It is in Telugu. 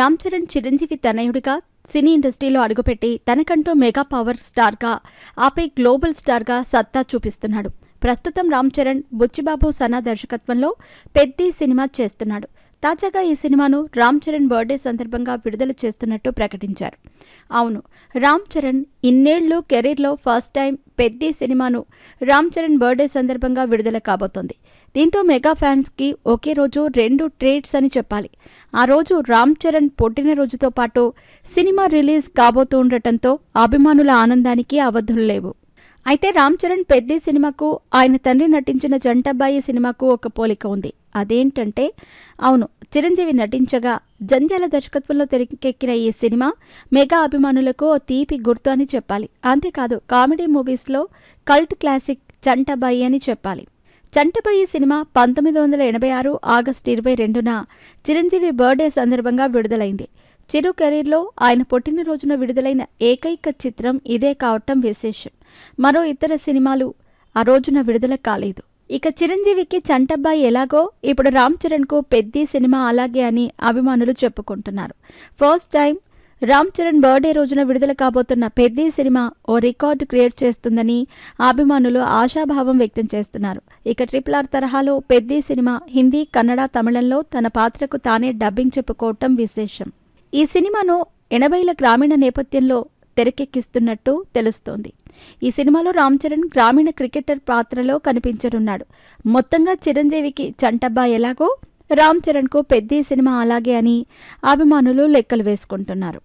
రామ్ చరణ్ చిరంజీవి తనయుడిగా సినీ ఇండస్ట్రీలో అడుగుపెట్టి తనకంటూ మెగా పవర్ స్టార్గా ఆపై గ్లోబల్ స్టార్గా సత్తా చూపిస్తున్నాడు. ప్రస్తుతం రామ్ చరణ్ బుచ్చిబాబు సనా దర్శకత్వంలో పెద్ది సినిమా చేస్తున్నాడు. తాజాగా ఈ సినిమాను రామ్ చరణ్ బర్త్డే సందర్భంగా విడుదల చేస్తున్నట్టు ప్రకటించారు. అవును, రామ్ చరణ్ ఇన్నేళ్లు కెరీర్లో ఫస్ట్ టైం పెద్ది సినిమాను రామ్ చరణ్ బర్త్డే సందర్భంగా విడుదల కాబోతోంది. దీంతో మెగా ఫ్యాన్స్కి ఒకే రోజు 2 ట్రీట్స్ అని చెప్పాలి. ఆ రోజు రామ్ చరణ్ పుట్టినరోజుతో పాటు సినిమా రిలీజ్ కాబోతూ ఉండటంతో అభిమానుల ఆనందానికి అవధులు లేవు. అయితే రామ్ చరణ్ పెద్ది సినిమాకు ఆయన తండ్రి నటించిన జంటబ్బాయి సినిమాకు ఒక పోలిక ఉంది. అదేంటంటే, అవును, చిరంజీవి నటించగా జంధ్యాల దర్శకత్వంలో తెరకెక్కిన ఈ సినిమా మెగా అభిమానులకు ఓ తీపి గుర్తు అని చెప్పాలి. అంతేకాదు, కామెడీ మూవీస్లో కల్ట్ క్లాసిక్ చంటబ్బాయి అని చెప్పాలి. చంటబ్బాయి సినిమా 1986 ఆగస్టు 22న చిరంజీవి బర్త్డే సందర్భంగా విడుదలైంది. చిరు కెరీర్లో ఆయన పుట్టినరోజున విడుదలైన ఏకైక చిత్రం ఇదే కావటం విశేషం. మరో ఇతర సినిమాలు ఆ రోజున విడుదల కాలేదు. ఇక చిరంజీవికి చంటబ్బాయి ఎలాగో ఇప్పుడు రామ్ చరణ్కు పెద్ది సినిమా అలాగే అని అభిమానులు చెప్పుకుంటున్నారు. First time Ram Charan birthday రోజున విడుదల కాబోతున్న పెద్ది సినిమా ఓ రికార్డు క్రియేట్ చేస్తుందని అభిమానులు ఆశాభావం వ్యక్తం చేస్తున్నారు. ఇక RRR తరహాలో పెద్ది సినిమా హిందీ, కన్నడ, తమిళంలో తన పాత్రకు తానే డబ్బింగ్ చెప్పుకోవటం విశేషం. ఈ సినిమాను 80ల గ్రామీణ నేపథ్యంలో తెరకెక్కిస్తున్నట్టు తెలుస్తోంది. ఈ సినిమాలో రామ్ చరణ్ గ్రామీణ క్రికెటర్ పాత్రలో కనిపించనున్నాడు. మొత్తంగా చిరంజీవికి చంటబ్బాయి ఎలాగో రామ్ చరణ్కు పెద్ది సినిమా అలాగే అని అభిమానులు లెక్కలు వేసుకుంటున్నారు.